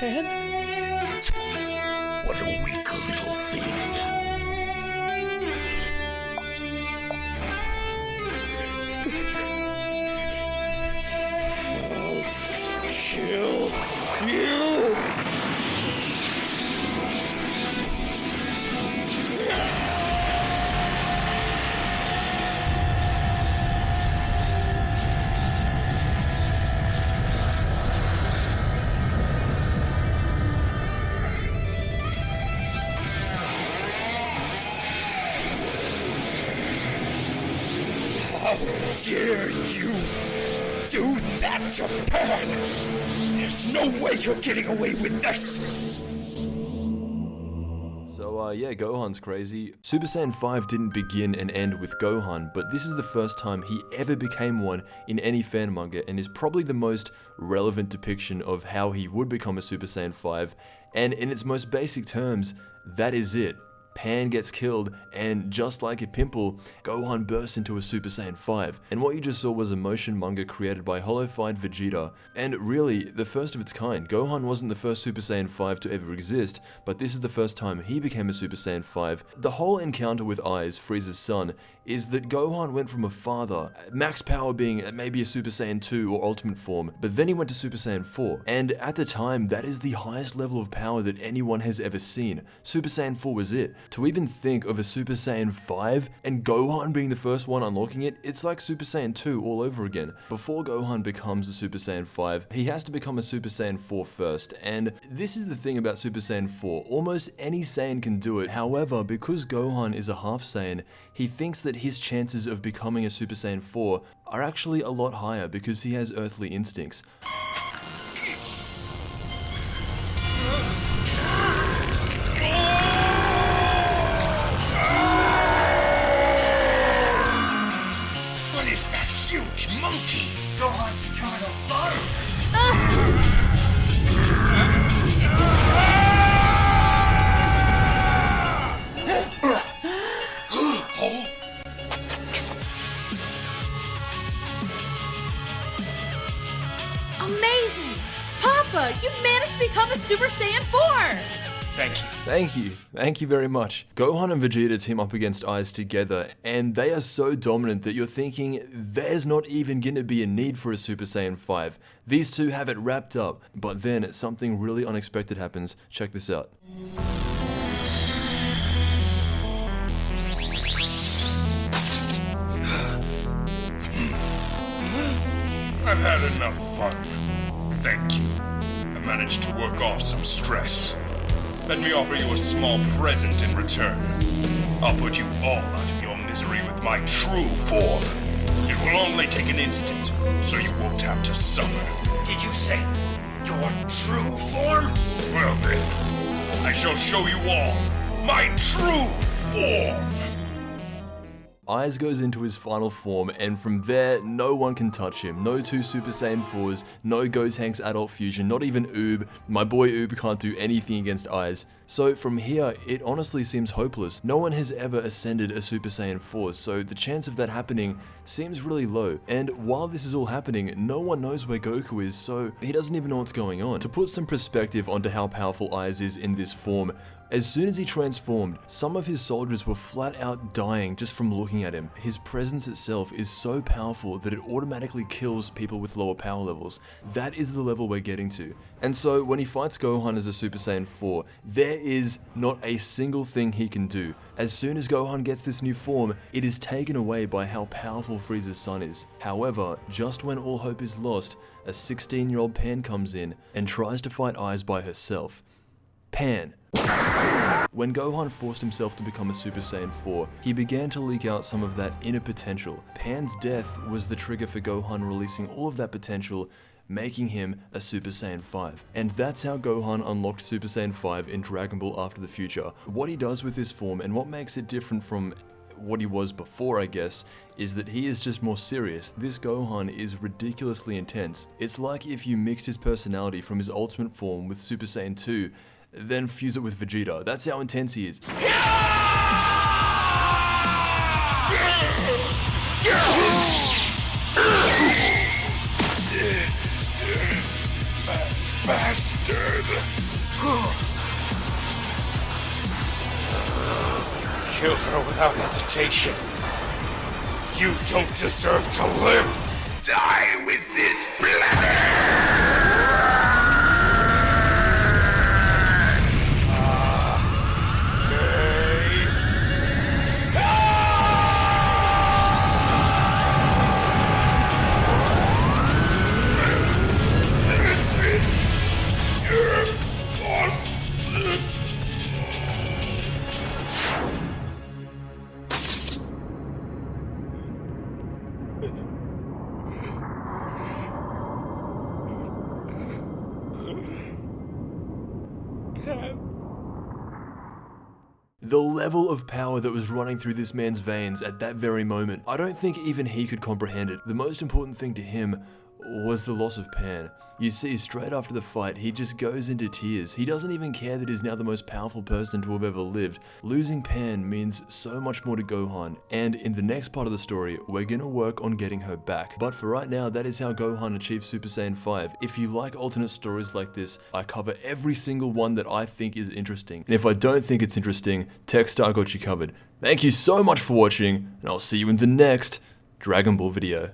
Pan? What a weak little thing. Kill you! How dare you do that to Pan? There's no way you're getting away with this! So yeah, Gohan's crazy. Super Saiyan 5 didn't begin and end with Gohan, but this is the first time he ever became one in any fan manga and is probably the most relevant depiction of how he would become a Super Saiyan 5, and in its most basic terms, that is it. Pan gets killed, and just like a pimple, Gohan bursts into a Super Saiyan 5. And what you just saw was a motion manga created by Hollow-fied Vegeta, and really, the first of its kind. Gohan wasn't the first Super Saiyan 5 to ever exist, but this is the first time he became a Super Saiyan 5. The whole encounter with Aiz, Frieza's son, is that Gohan went from a father, max power being maybe a Super Saiyan 2 or Ultimate form, but then he went to Super Saiyan 4. And at the time, that is the highest level of power that anyone has ever seen. Super Saiyan 4 was it. To even think of a Super Saiyan 5 and Gohan being the first one unlocking it, it's like Super Saiyan 2 all over again. Before Gohan becomes a Super Saiyan 5, he has to become a Super Saiyan 4 first, and this is the thing about Super Saiyan 4, almost any Saiyan can do it. However, because Gohan is a half Saiyan, he thinks that his chances of becoming a Super Saiyan 4 are actually a lot higher because he has earthly instincts. What is that huge monkey? Gohan's becoming a son! Oh, Amazing! Papa, you managed to become a Super Saiyan 4! thank you. Thank you. Thank you very much. Gohan and Vegeta team up against Aiz together, and they are so dominant that you're thinking there's not even gonna be a need for a Super Saiyan 5. These two have it wrapped up, but then something really unexpected happens. Check this out. I've had enough fun. Thank you. I managed to work off some stress. Let me offer you a small present in return. I'll put you all out of your misery with my true form. It will only take an instant, so you won't have to suffer. Did you say your true form? Well then, I shall show you all my true form. Aiz goes into his final form, and from there, no one can touch him. No two Super Saiyan 4s, no Gotenks Adult Fusion, not even Oob. My boy Oob can't do anything against Aiz. So from here, it honestly seems hopeless. No one has ever ascended a Super Saiyan 4, so the chance of that happening seems really low. And while this is all happening, no one knows where Goku is, so he doesn't even know what's going on. To put some perspective onto how powerful Aiz is in this form, as soon as he transformed, some of his soldiers were flat out dying just from looking at him. His presence itself is so powerful that it automatically kills people with lower power levels. That is the level we're getting to. And so when he fights Gohan as a Super Saiyan 4, there is not a single thing he can do. As soon as Gohan gets this new form, it is taken away by how powerful Frieza's son is. However, just when all hope is lost, a 16-year-old Pan comes in and tries to fight Aiz by herself. Pan. When Gohan forced himself to become a Super Saiyan 4, he began to leak out some of that inner potential. Pan's death was the trigger for Gohan releasing all of that potential, making him a Super Saiyan 5. And that's how Gohan unlocked Super Saiyan 5 in Dragon Ball After the Future. What he does with this form and what makes it different from what he was before, I guess, is that he is just more serious. This Gohan is ridiculously intense. It's like if you mixed his personality from his ultimate form with Super Saiyan 2, then fuse it with Vegeta. That's how intense he is. Bastard! dead. Killed her without hesitation. You don't deserve to live. Die with this blood! This is your fault. The level of power that was running through this man's veins at that very moment, I don't think even he could comprehend it. The most important thing to him was the loss of Pan. You see, straight after the fight, he just goes into tears. He doesn't even care that he's now the most powerful person to have ever lived. Losing Pan means so much more to Gohan, and in the next part of the story, we're gonna work on getting her back. But for right now, that is how Gohan achieved Super Saiyan 5. If you like alternate stories like this, I cover every single one that I think is interesting. And if I don't think it's interesting, Techstar got you covered. Thank you so much for watching, and I'll see you in the next Dragon Ball video.